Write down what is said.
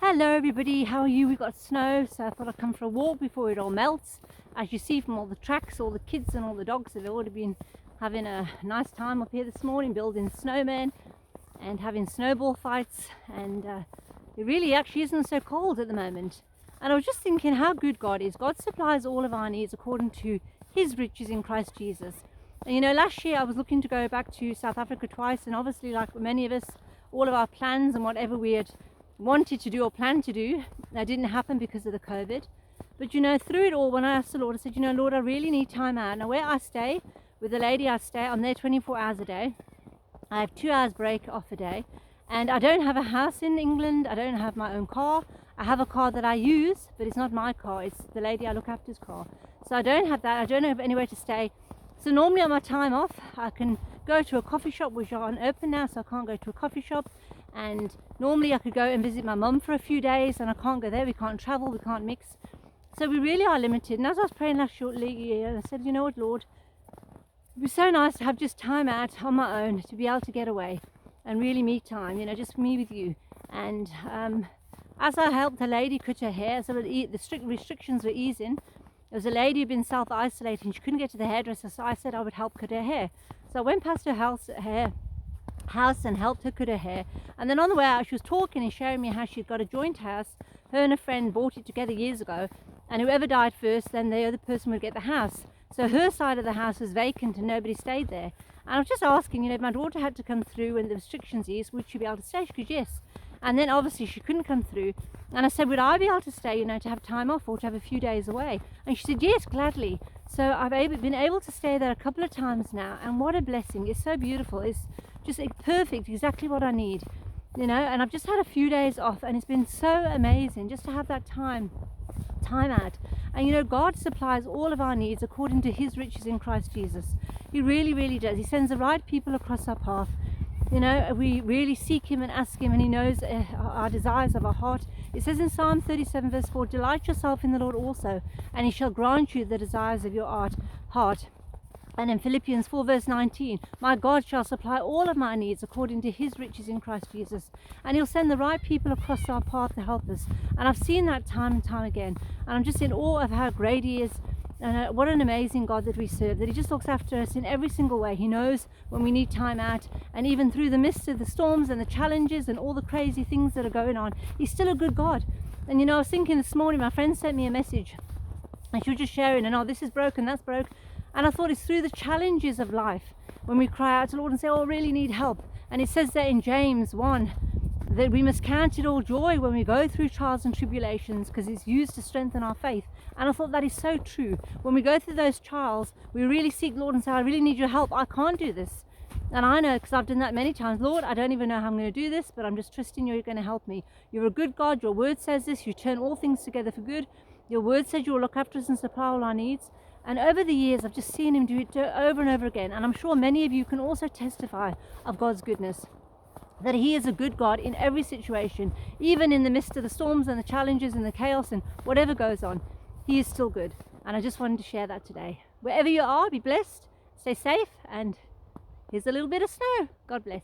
Hello everybody, how are you? We've got snow, so I thought I'd come for a walk before it all melts. As you see from all the tracks, all the kids and all the dogs have already been having a nice time up here this morning, building snowmen and having snowball fights, and it really actually isn't so cold at the moment. And I was just thinking how good God is. God supplies all of our needs according to his riches in Christ Jesus. And you know, last year I was looking to go back to South Africa twice, and obviously, like many of us, all of our plans and whatever we had wanted to do or planned to do, that didn't happen because of the COVID. But you know, through it all, when I asked the Lord, I said, you know, Lord, I really need time out. Now where I stay, with the lady I stay, I'm there 24 hours a day. I have 2 hours break off a day, and I don't have a house in England. I don't have my own car. I have a car that I use, but it's not my car, it's the lady I look after's car. So I don't have that. I don't have anywhere to stay. So normally on my time off, I can go to a coffee shop, which aren't open now, so I can't go to a coffee shop. And normally I could go and visit my mum for a few days, and I can't go there. We can't travel, we can't mix. So we really are limited. And as I was praying last year, I said, you know what, Lord, it'd be so nice to have just time out on my own, to be able to get away and really me time, you know, just me with you. And as I helped a lady cut her hair, so the strict restrictions were easing. There was a lady who'd been self-isolating. She couldn't get to the hairdresser, so I said I would help cut her hair. So I went past her house and helped her cut her hair. And then on the way out, she was talking and sharing me how she'd got a joint house. Her and a friend bought it together years ago, and whoever died first, then the other person would get the house. So her side of the house was vacant and nobody stayed there. And I was just asking, you know, if my daughter had to come through when the restrictions eased, would she be able to stay? She goes, yes. And then obviously she couldn't come through. And I said, would I be able to stay, you know, to have time off or to have a few days away? And she said, yes, gladly. So I've been able to stay there a couple of times now, and what a blessing. It's so beautiful. It's just perfect, exactly what I need, you know. And I've just had a few days off, and it's been so amazing just to have that time out. And you know, God supplies all of our needs according to his riches in Christ Jesus. He really, really does. He sends the right people across our path. You know, we really seek him and ask him, and he knows our desires of our heart. It says in Psalm 37 verse 4, delight yourself in the Lord also, and he shall grant you the desires of your heart. And in Philippians 4 verse 19, my God shall supply all of my needs according to his riches in Christ Jesus. And he'll send the right people across our path to help us. And I've seen that time and time again. And I'm just in awe of how great he is. And what an amazing God that we serve, that he just looks after us in every single way. He knows when we need time out, and even through the midst of the storms and the challenges and all the crazy things that are going on, he's still a good God. And you know, I was thinking this morning, my friend sent me a message, and she was just sharing, and oh, this is broken, that's broke. And I thought it's through the challenges of life when we cry out to the Lord and say, oh, I really need help. And it says there in James 1 that we must count it all joy when we go through trials and tribulations, because it's used to strengthen our faith. And I thought that is so true. When we go through those trials, we really seek the Lord and say, I really need your help. I can't do this. And I know, because I've done that many times. Lord, I don't even know how I'm going to do this, but I'm just trusting you're going to help me. You're a good God. Your word says this. You turn all things together for good. Your word says you'll look after us and supply all our needs. And over the years, I've just seen him do it over and over again. And I'm sure many of you can also testify of God's goodness, that he is a good God in every situation, even in the midst of the storms and the challenges and the chaos and whatever goes on. He is still good. And I just wanted to share that today. Wherever you are, be blessed, stay safe, and here's a little bit of snow. God bless.